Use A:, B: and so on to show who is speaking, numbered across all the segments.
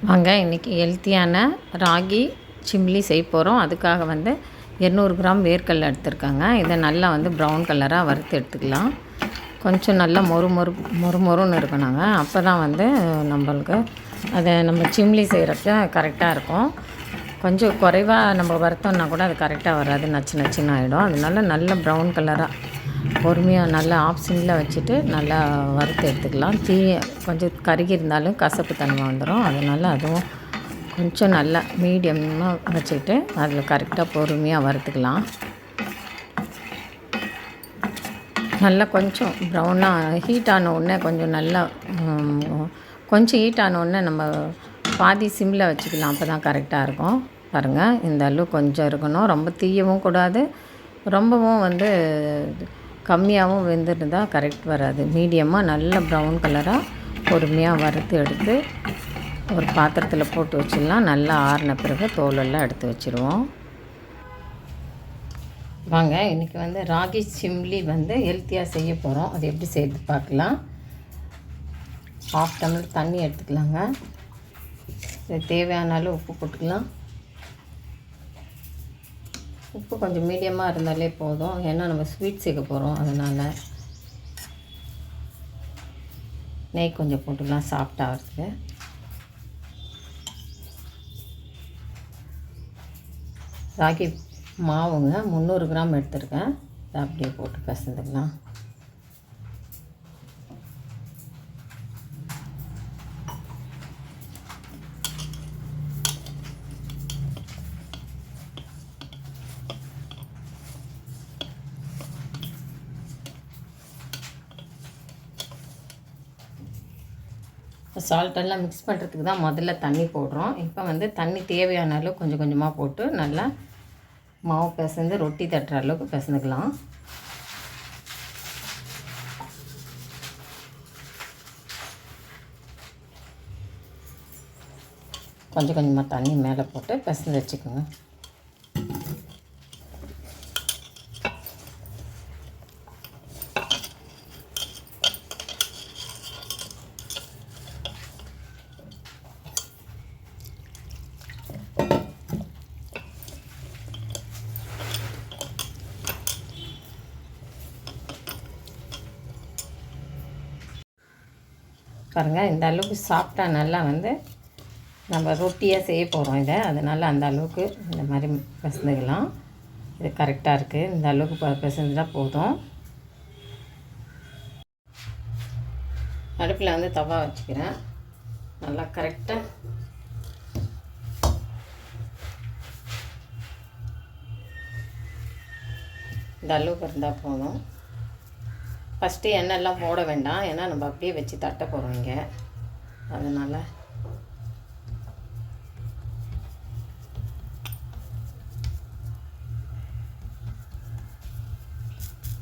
A: வாங்க இன்றைக்கி ஹெல்த்தியான ராகி சிம்லி செய்ய போகிறோம். அதுக்காக 200 கிராம் வேர்க்கடலை எடுத்துருக்காங்க. இதை நல்லா ப்ரௌன் கலராக வறுத்து எடுத்துக்கலாம். கொஞ்சம் நல்லா மொறுமொறுன்னு இருக்கணுங்க. அப்போ தான் நம்மளுக்கு அதை நம்ம சிம்லி செய்கிறப்ப கரெக்டாக இருக்கும். கொஞ்சம் குறைவாக நம்ம வறுத்தோம்னா கூட அது கரெக்டாக வராது, நச்சுன்னு ஆகிடும். அதனால நல்ல ப்ரௌன் கலராக பொறுமையாக நல்லா ஆஃப் சிம்மில் வச்சுட்டு நல்லா வறுத்து எடுத்துக்கலாம். கொஞ்சம் கருகி இருந்தாலும் கசப்பு தன்மை வந்துடும். அதனால் அதுவும் கொஞ்சம் நல்லா மீடியமாக வச்சுக்கிட்டு அதில் கரெக்டாக பொறுமையாக வறுத்துக்கலாம். நல்லா கொஞ்சம் ப்ரௌனாக ஹீட் ஆன உடனே கொஞ்சம் ஹீட் ஆன உடனே நம்ம பாதி சிம்மில் வச்சுக்கலாம். அப்போ தான் கரெக்டாக இருக்கும். பாருங்கள், இந்த அளவு கொஞ்சம் இருக்கணும். ரொம்ப தீயவும் கூடாது, ரொம்பவும் கம்மியாகவும் வெந்துருந்தால் கரெக்ட் வராது. மீடியமாக நல்ல ப்ரௌன் கலராக பொறுமையாக வறுத்து எடுத்து ஒரு பாத்திரத்தில் போட்டு வச்சிடலாம். நல்லா ஆறின பிறகு தோலெல்லாம் எடுத்து வச்சுருவோம். வாங்க இன்றைக்கி ராகி சிம்லி ஹெல்த்தியாக செய்ய போகிறோம். அது எப்படி செய்து பார்க்கலாம். 1/2 டம்ளர் தண்ணி எடுத்துக்கலாங்க. தேவையான அளவு உப்பு போட்டுக்கலாம். உப்பு கொஞ்சம் மீடியமாக இருந்தாலே போதும், ஏன்னா நம்ம ஸ்வீட் சேர்க்க போகிறோம். அதனால் நெய் கொஞ்சம் போட்டுக்கலாம் சாஃப்டாகிறதுக்கு. ராகி மாவுங்க 300 கிராம் எடுத்துருக்கேன். அதை அப்படியே போட்டு பிசைஞ்சுக்கலாம். சால்ட்டெல்லாம் மிக்ஸ் பண்ணுறதுக்கு தான் முதல்ல தண்ணி போடுறோம். இப்போ தண்ணி தேவையான அளவு கொஞ்சம் கொஞ்சமாக போட்டு நல்லா மாவு பிசைஞ்சு ரொட்டி தட்டுற அளவுக்கு பிசைஞ்சுக்கலாம். கொஞ்சம் கொஞ்சமாக தண்ணி மேலே போட்டு பிசைஞ்சு வச்சுக்கோங்க. பாருங்கள், இந்த அளவுக்கு சாஃப்டாக நல்லா நம்ம ரொட்டியாக செய்ய போகிறோம் இதை. அதனால் அந்த அளவுக்கு இந்த மாதிரி பிசைஞ்சுக்கலாம். இது கரெக்டாக இருக்குது. இந்த அளவுக்கு பிசைஞ்சால் போதும். அடுப்பில் தவா வச்சுக்கிறேன். நல்லா கரெக்டாக இந்த அளவுக்கு இருந்தால் போதும். ஃபஸ்ட்டு எண்ணெய்லாம் போட வேண்டாம், ஏன்னா நம்ம அப்படியே வச்சு தட்ட போகிறோம் இங்கே. அதனால்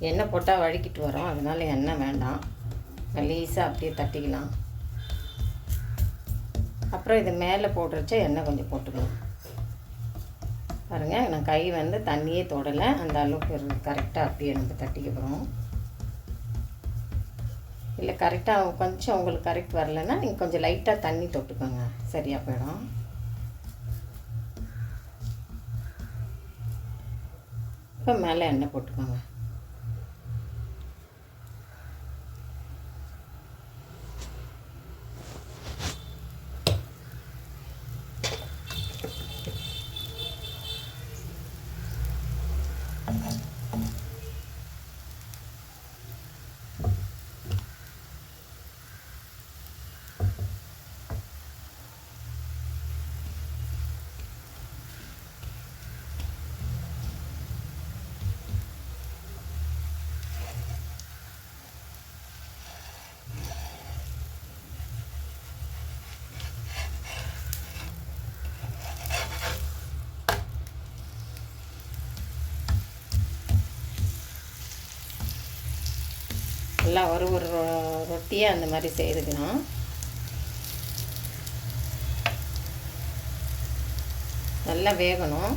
A: எண்ணெய் போட்டால் வழுக்கிட்டு வரும். அதனால் எண்ணெய் வேண்டாம், லேசாக அப்படியே தட்டிக்கலாம். அப்புறம் இது மேலே போட்டுருச்சா எண்ணெய் கொஞ்சம் போட்டுக்கலாம். பாருங்கள், நான் கை தண்ணியே தொடலை. அந்த அளவுக்கு கரெக்டாக அப்படியே நம்ம தட்டிக்க போகிறோம். இல்லை கரெக்டாக கொஞ்சம் உங்களுக்கு கரெக்ட் வரலைன்னா நீங்கள் கொஞ்சம் லைட்டாக தண்ணி தொட்டுக்கோங்க, சரியாக போயிடும். இப்போ மேலே எண்ணெய் போட்டுக்கோங்க. நல்லா ஒரு ரொட்டியை அந்த மாதிரி செய்துக்கலாம். நல்லா வேகணும்.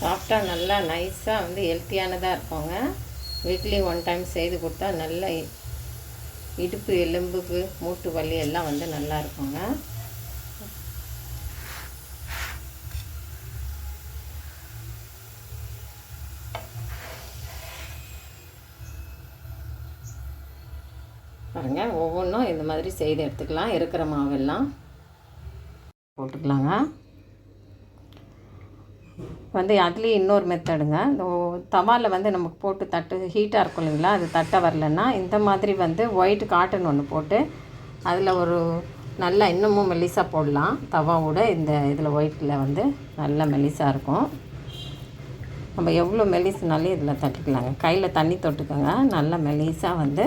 A: சாப்பிட்டா நல்லா நைஸாக வந்து ஹெல்த்தியானதாக இருக்குங்க. வீக்லி 1 டைம் செய்து கொடுத்தா நல்ல இடுப்பு எலும்புக்கு மூட்டு வலி எல்லாம் வந்து நல்லா இருக்குங்க. பாருங்கள், ஒவ்வொன்றும் இந்த மாதிரி செய்து எடுத்துக்கலாம். இருக்கிற மாவெல்லாம் போட்டுக்கலாங்க. வந்து அதுலேயும் இன்னொரு மெத்தடுங்க. இந்த தவாவில் வந்து நமக்கு போட்டு தட்டு ஹீட்டாக இருக்கும் இல்லைங்களா, அது தட்ட வரலன்னா இந்த மாதிரி வந்து ஒயிட் காட்டன் ஒன்று போட்டு அதில் ஒரு நல்லா இன்னமும் மெல்லிசாக போடலாம். தவாவோட இந்த இதில் ஒயிட்டில் வந்து நல்லா மெல்லிசாக இருக்கும். நம்ம எவ்வளோ மெல்லிசுனாலும் இதில் தட்டிக்கலாங்க. கையில் தண்ணி தொட்டுக்கோங்க. நல்லா மெல்லிசாக வந்து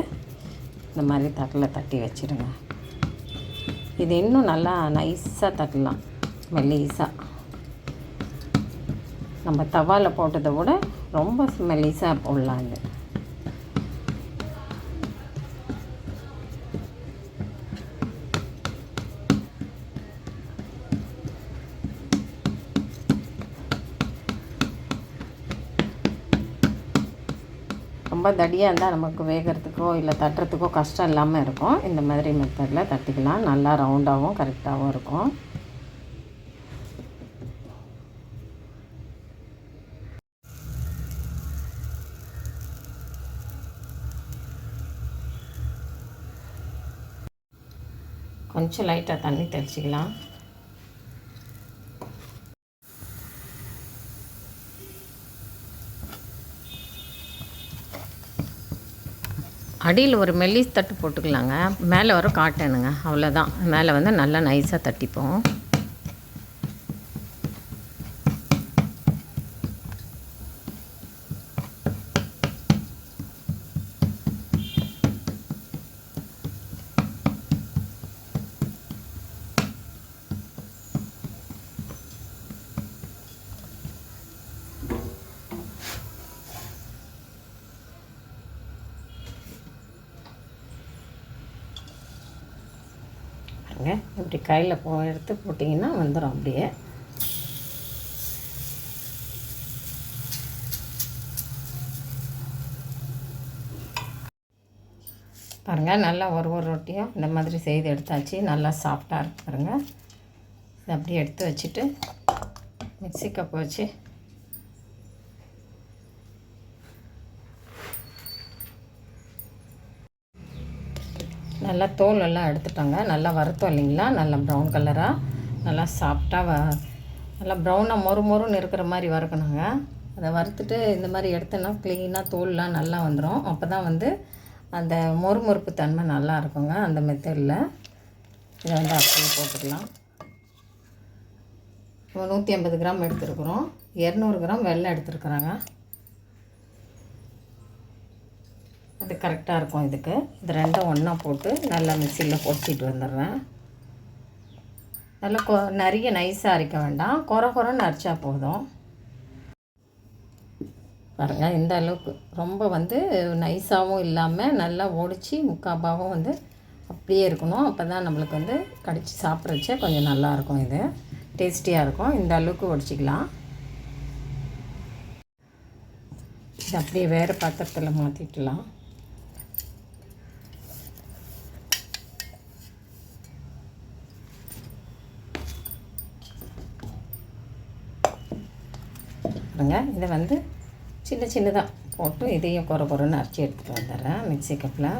A: இந்த மாதிரி தட்டில் தட்டி வச்சுடுங்க. இது இன்னும் நல்லா நைஸாக தட்டலாம். மெல்லிசாக நம்ம தவாவில் போட்டதை விட ரொம்ப மெல்லிசாக போடலாம். இது ரொம்ப தடியாக இருந்தால் நமக்கு வேகிறதுக்கோ இல்லை தட்டுறதுக்கோ கஷ்டம் இல்லாமல் இருக்கும். இந்த மாதிரி மெத்தடில் தட்டிக்கலாம். நல்லா ரவுண்டாகவும் கரெக்டாகவும் இருக்கும். கொஞ்சம் லைட்டாக தண்ணி தெளிச்சிக்கலாம். அடியில் ஒரு மெல்லிஸ் தட்டு போட்டுக்கலாங்க. மேலே வர காட்டணுங்க, அவ்வளோதான். மேலே வந்து நல்லா நைஸாக தட்டிப்போம். இப்படி கையில் எடுத்து போட்டிங்கன்னா வந்துடும் அப்படியே. பாருங்கள், நல்லா ஒரு ரொட்டியும் இந்த மாதிரி செய்து எடுத்தாச்சு. நல்லா சாஃப்டாக இருக்கு பாருங்கள். இதை அப்படியே எடுத்து வச்சுட்டு மிக்ஸி கப் வச்சு நல்லா தோல் எல்லாம் எடுத்துட்டாங்க. நல்லா வறுத்தோம் இல்லைங்களா, நல்லா ப்ரௌன் கலராக நல்லா சாஃப்டாக நல்லா ப்ரௌனாக மொறுன்னு இருக்கிற மாதிரி வறுக்கணுங்க. அதை வறுத்துட்டு இந்த மாதிரி எடுத்தோன்னா க்ளீனாக தோல்லாம் நல்லா வந்துடும். அப்போ தான் வந்து அந்த மொறுப்பு தன்மை நல்லா இருக்குங்க. அந்த மெத்தடில் இதை வந்து அப்படியே போட்டுக்கலாம். 150 கிராம் எடுத்துருக்குறோம். 200 கிராம் வெல்லம் எடுத்துருக்குறாங்க. அது கரெக்டாக இருக்கும் இதுக்கு. இது ரெண்டும் ஒன்றா போட்டு நல்லா மிக்சியில் பொடிச்சிட்டு வந்துடுறேன். நல்லா நிறைய நைஸாக அரைக்க வேண்டாம், குறைன்னு அரைச்சா போதும். பாருங்கள், இந்த அளவுக்கு ரொம்ப வந்து நைஸாகவும் இல்லாமல் நல்லா ஒடிச்சு முக்காபாகவும் வந்து அப்படியே இருக்கணும். அப்போ தான் நம்மளுக்கு வந்து கடிச்சு சாப்பிட்றச்சே கொஞ்சம் நல்லாயிருக்கும். இது டேஸ்டியாக இருக்கும். இந்த அளவுக்கு ஒடிச்சிக்கலாம். இது அப்படியே வேறு பாத்திரத்தில் மாற்றிக்கலாம். இதை வந்து சின்னதாக போட்டு இதையும் குறைன்னு அரைச்சி எடுத்துகிட்டு வந்துடுறேன் மிக்ஸி கப்பில்.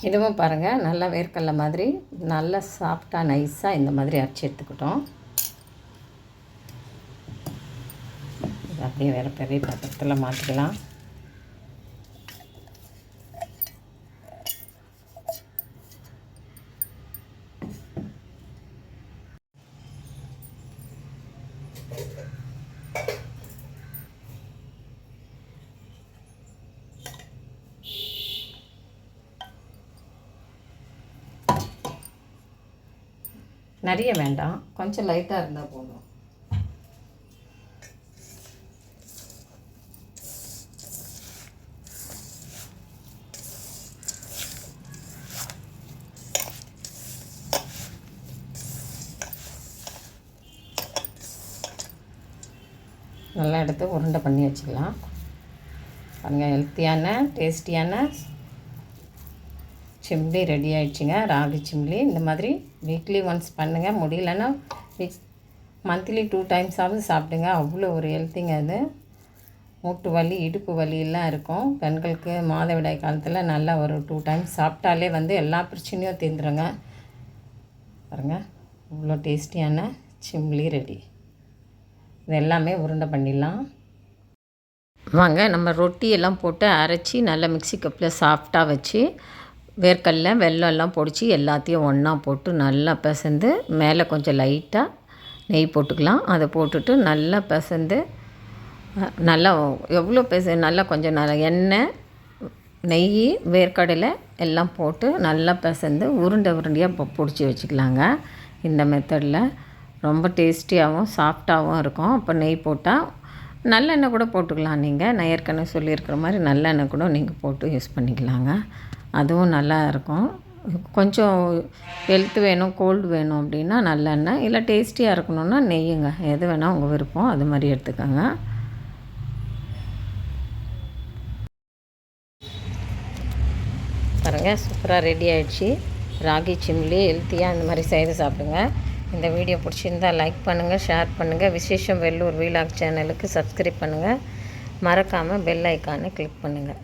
A: இதுவும் பாருங்கள், நல்லா வேர்க்கடலை மாதிரி நல்லா சாஃப்டாக நைஸாக இந்த மாதிரி அரைச்சி எடுத்துக்கிட்டோம். இது அப்படியே வேறு பெரிய பாத்திரத்தில் மாற்றிக்கலாம். நிறைய வேண்டாம், கொஞ்சம் லைட்டாக இருந்தால் போதும். நல்லா எடுத்து உருண்டை பண்ணி வச்சுக்கலாம். பாருங்கள், ஹெல்த்தியான டேஸ்டியான சிம்லி ரெடி ஆகிடுச்சிங்க. ராகி சிம்லி இந்த மாதிரி வீக்லி ஒன்ஸ் பண்ணுங்கள். முடியலன்னா மந்த்லி 2 டைம்ஸாவது சாப்பிடுங்க. அவ்வளோ ஒரு ஹெல்த்திங்க. அது மூட்டு வலி இடுப்பு வலியெல்லாம் இருக்கும் பெண்களுக்கு மாதவிடாய் காலத்தில் நல்லா ஒரு 2 டைம்ஸ் சாப்பிட்டாலே வந்து எல்லா பிரச்சனையும் தீர்ந்துருங்க. பாருங்கள், இவ்வளோ டேஸ்டியான சிம்லி ரெடி. இது எல்லாமே உருண்டை பண்ணிடலாம். வாங்க, நம்ம ரொட்டியெல்லாம் போட்டு அரைச்சி நல்லா மிக்ஸி கப்பில் சாஃப்டாக வச்சு வேர்க்கடலை வெல்லம் எல்லாம் பொடிச்சு எல்லாத்தையும் ஒன்றா போட்டு நல்லா பிசைந்து மேலே கொஞ்சம் லைட்டாக நெய் போட்டுக்கலாம். அதை போட்டுட்டு நல்லா பிசைந்து நல்லா எவ்வளோ நல்லா கொஞ்சம் நல்லா எண்ணெய் நெய் வேர்க்கடலை எல்லாம் போட்டு நல்லா பிசைந்து உருண்டையாக பிடிச்சி வச்சுக்கலாங்க. இந்த மெத்தடில் ரொம்ப டேஸ்டியாகவும் சாஃப்டாகவும் இருக்கும். அப்போ நெய் போட்டால் நல்லெண்ணெய் கூட போட்டுக்கலாம். நீங்கள் நான் ஏற்கனவே சொல்லியிருக்கிற மாதிரி நல்லெண்ணெய் கூட நீங்கள் போட்டு யூஸ் பண்ணிக்கலாங்க. அதுவும் நல்லா இருக்கும். கொஞ்சம் ஹெல்த் வேணும், கோல்டு வேணும் அப்படின்னா நல்லெண்ணெய், இல்லை டேஸ்டியாக இருக்கணுன்னா நெய்யுங்க. எது வேணால் உங்கள் விருப்பம், அது மாதிரி எடுத்துக்கோங்க. பாருங்கள், சூப்பராக ரெடி ஆகிடுச்சு ராகி சிம்லி. ஹெல்த்தியாக இந்த மாதிரி செய்து சாப்பிடுங்க. இந்த வீடியோ பிடிச்சிருந்தால் லைக் பண்ணுங்கள், ஷேர் பண்ணுங்கள். விசேஷம் வெள்ளூர் வீலாக் சேனலுக்கு சப்ஸ்கிரைப் பண்ணுங்கள். மறக்காமல் பெல் ஐக்கானை கிளிக் பண்ணுங்கள்.